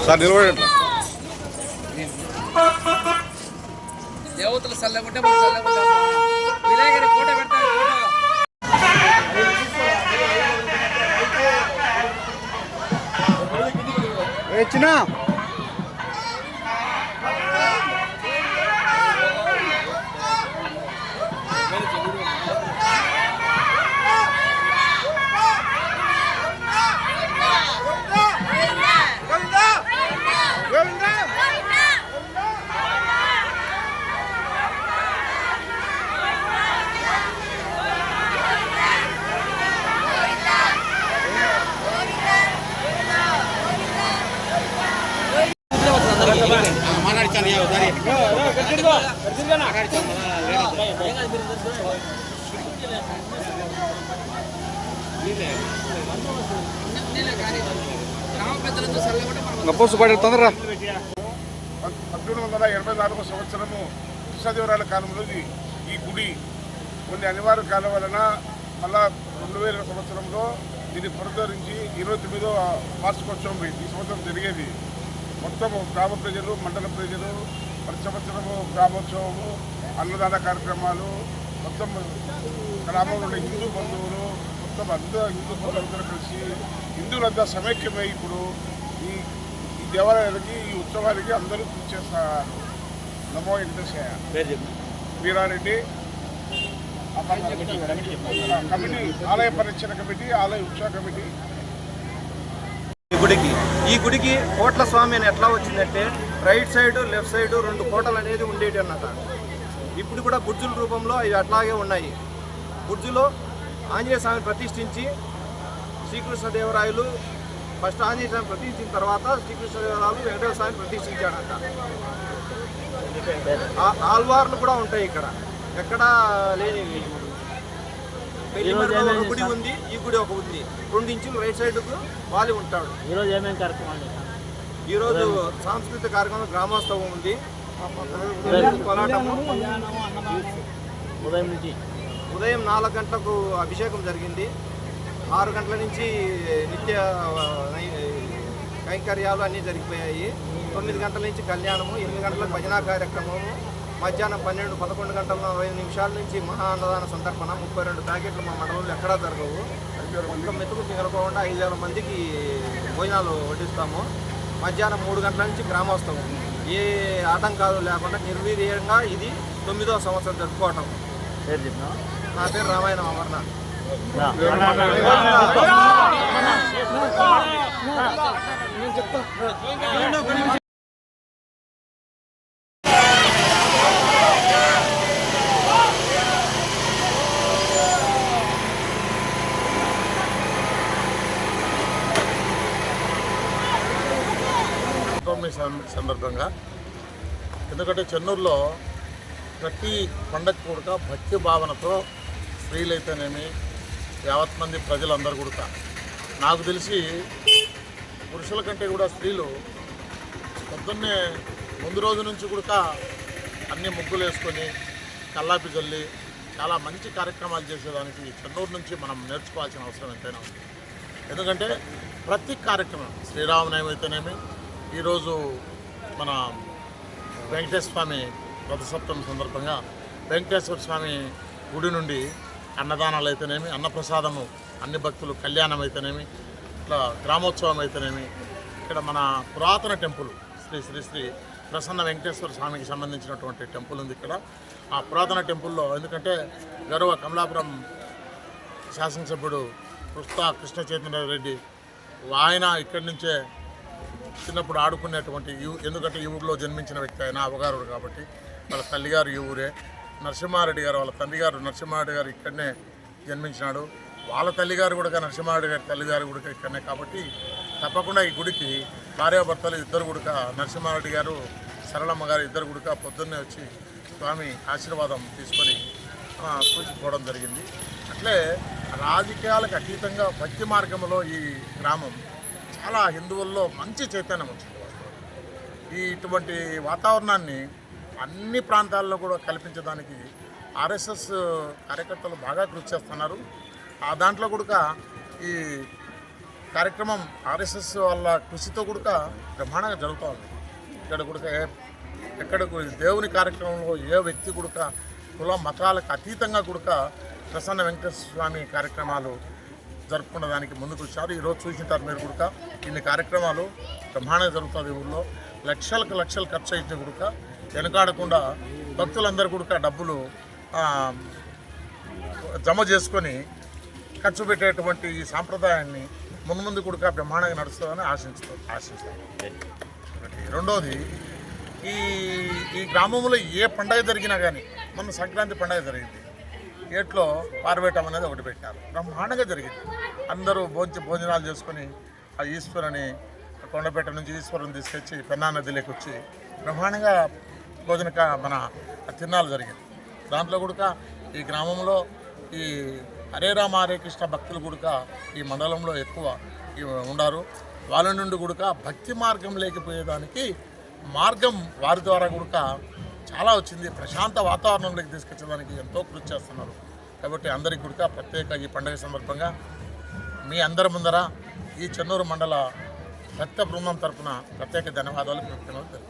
Sir నిలబడండి. దేవతలు చల్లగుంటే మనం చల్లగుంటాం. వినాయకుడి ఫోటో పెడతారు. చిన్న గొప్ప పడే తొందరరా 1884 సంవత్సరము కృష్ణదేవరాయల కాలంలో ఈ గుడి కొన్ని అనివార్య కాలం వలన మళ్ళా 2000 సంవత్సరంలో దీన్ని పునరుద్ధరించి 29వ వార్షికోత్సవం ఈ సంవత్సరం జరిగేది. మొత్తం గ్రామ ప్రజలు, మండల ప్రజలు ప్రతి సంవత్సరము గ్రామోత్సవము, అన్నదాన కార్యక్రమాలు, మొత్తం గ్రామంలో ఉండే హిందూ బంధువులు, మొత్తం హిందూ బంధువులందరూ కలిసి హిందువులంతా సమైక్యమై ఇప్పుడు ఈ దేవాలయాలకి, ఈ ఉత్సవాలకి అందరూ కృషి చేస్తారు. నమో వెంకటేశయ్య. వీరారెడ్డి కమిటీ, ఆలయ పరిరక్షణ కమిటీ, ఆలయ ఉత్సవ కమిటీ. ఈ గుడికి కోట్ల స్వామి అని ఎట్లా వచ్చిందంటే రైట్ సైడ్ లెఫ్ట్ సైడ్ 2 కోటలు అనేది ఉండేవి అన్నమాట. ఇప్పుడు కూడా బుర్జుల రూపంలో ఇవి అట్లాగే ఉన్నాయి. బుర్జులో ఆంజనేయ స్వామిని ప్రతిష్ఠించి శ్రీకృష్ణదేవరాయలు ఫస్ట్ ఆంజనేయ స్వామి ప్రతిష్ఠించిన తర్వాత శ్రీకృష్ణదేవరాయలు వెంకటేశ్వర స్వామిని ప్రతిష్ఠించాడంట. ఆల్వార్లు కూడా ఉంటాయి ఇక్కడ, ఎక్కడా లేని. ఒక గుడి ఉంది, ఈ గుడి ఒక ఉంది. 2 ఇంచులు రైట్ సైడ్కు వాలి ఉంటాడు. ఈరోజు ఏమేమి కార్యక్రమాలు? ఈరోజు సాంస్కృతిక కార్యక్రమం, గ్రామోత్సవం ఉంది. కోలాటము ఉదయం 4 గంటలకు అభిషేకం జరిగింది. 6 గంటల నుంచి నిత్య కైంకర్యాలు అన్నీ జరిగిపోయాయి. 9 గంటల నుంచి కళ్యాణము, 8 గంటలకు భజనా కార్యక్రమము, మధ్యాహ్నం 12-11 గంటల 45 నిమిషాల నుంచి మహా అన్నదాన సందర్పణ. 32 ప్యాకెట్లు మా మండలంలో ఎక్కడా జరగవు. మొత్తం మెతుకు తిరగకుండా 5,000 మందికి భోజనాలు వడ్డిస్తాము. మధ్యాహ్నం 3 గంటల నుంచి గ్రామోత్సవం. ఏ ఆటంకాలు లేకుండా నిర్వీర్యంగా ఇది 9వ సంవత్సరం జరుపుకోవటం. నా పేరు రామాయణం అమర్నాథ్. సందర్భంగా ఎందుకంటే చెన్నూరులో ప్రతి పండగ కూడా భక్తి భావనతో స్త్రీలైతేనేమి యావత్ మంది ప్రజలందరూ కూడా, నాకు తెలిసి పురుషుల కంటే కూడా స్త్రీలు పొద్దున్నే ముందు రోజు నుంచి కూడా అన్ని ముగ్గులు వేసుకొని కల్లాపి చల్లి చాలా మంచి కార్యక్రమాలు చేసేదానికి చెన్నూరు నుంచి మనం నేర్చుకోవాల్సిన అవసరం ఎంతైనా ఉంది. ఎందుకంటే ప్రతి కార్యక్రమం శ్రీరామనవమి అయితేనేమి, ఈరోజు మన వెంకటేశ్వర స్వామి రథసప్తమి సందర్భంగా వెంకటేశ్వర స్వామి గుడి నుండి అన్నదానాలు అయితేనేమి, అన్నప్రసాదము, అన్ని భక్తులు కళ్యాణం అయితేనేమి, ఇట్లా గ్రామోత్సవం అయితేనేమి, ఇక్కడ మన పురాతన టెంపుల్ శ్రీ శ్రీ శ్రీ ప్రసన్న వెంకటేశ్వర స్వామికి సంబంధించినటువంటి టెంపుల్ ఉంది ఇక్కడ. ఆ పురాతన టెంపుల్లో ఎందుకంటే గౌరవ కమలాపురం శాసనసభ్యుడు కృష్ణ చైతన్య రెడ్డి ఆయన ఇక్కడి నుంచే చిన్నప్పుడు ఆడుకునేటువంటి ఎందుకంటే ఈ ఊరిలో జన్మించిన వ్యక్తి ఆయన అవగారుడు కాబట్టి వాళ్ళ తల్లిగారు ఈ ఊరే. నరసింహారెడ్డి గారు వాళ్ళ తండ్రి గారు నరసింహారెడ్డి గారు ఇక్కడనే జన్మించినాడు. వాళ్ళ తల్లిగారు కూడా నరసింహారెడ్డి గారి తల్లిగారు కూడా ఇక్కడనే. కాబట్టి తప్పకుండా ఈ గుడికి భార్యాభర్తలు ఇద్దరు కూడా నరసింహారెడ్డి గారు సరళమ్మ గారు ఇద్దరు కూడా పొద్దున్నే వచ్చి స్వామి ఆశీర్వాదం తీసుకొని కూర్చుకోవడం జరిగింది. అట్లే రాజకీయాలకు అతీతంగా భక్తి మార్గంలో ఈ గ్రామం చాలా హిందువుల్లో మంచి చైతన్యం వచ్చింది. ఇటువంటి వాతావరణాన్ని అన్ని ప్రాంతాల్లో కూడా కల్పించడానికి ఆర్ఎస్ఎస్ కార్యకర్తలు బాగా కృషి చేస్తున్నారు. ఆ దాంట్లో కూడా ఈ కార్యక్రమం ఆర్ఎస్ఎస్ వాళ్ళ కృషితో కూడా బ్రహ్మాండంగా జరుగుతూ ఉంది. ఇక్కడ కూడా ఎక్కడ దేవుని కార్యక్రమంలో ఏ వ్యక్తి కూడా కుల మతాలకు అతీతంగా కూడా ప్రసన్న వెంకటేశ్వర స్వామి కార్యక్రమాలు జరుపుకున్న దానికి ముందుకు వచ్చారు. ఈరోజు చూసింటారు మీరు కూడా ఇన్ని కార్యక్రమాలు బ్రహ్మాండంగా జరుగుతుంది. ఊళ్ళో లక్షలకు లక్షలు ఖర్చు అయితే కూడా వెనకాడకుండా భక్తులందరూ కూడా డబ్బులు జమ చేసుకొని ఖర్చు పెట్టేటువంటి ఈ సాంప్రదాయాన్ని ముందు కూడా బ్రహ్మాండంగా నడుస్తుందని ఆశిస్తాను. రెండోది ఈ గ్రామంలో ఏ పండగ జరిగినా కానీ మొన్న సంక్రాంతి పండగ జరిగింది. ఏట్లో పారవేటం అనేది ఒకటి పెట్టారు, బ్రహ్మాండంగా జరిగింది. అందరూ భోజనాలు చేసుకొని ఆ ఈశ్వరుని కొండపేట నుంచి ఈశ్వరుని తీసుకొచ్చి పెన్నా నదిలోకి వచ్చి బ్రహ్మాండంగా మన తిరునాళ్ళు జరిగింది. దాంట్లో కూడా ఈ గ్రామంలో ఈ హరే రామ హరే కృష్ణ భక్తులు కూడా ఈ మండలంలో ఎక్కువ ఉన్నారు. వాళ్ళ నుండి కూడా భక్తి మార్గం లేకపోయేదానికి మార్గం వారి ద్వారా కూడా చాలా వచ్చింది. ప్రశాంత వాతావరణంలోకి తీసుకొచ్చేదానికి ఎంతో కృషి చేస్తున్నారు. కాబట్టి అందరికీ కూడా ప్రత్యేక ఈ పండుగ సందర్భంగా మీ అందరి ముందర ఈ చెన్నూరు మండల భక్త బృందం తరఫున ప్రత్యేక ధన్యవాదాలు తెలుపుతున్నాను.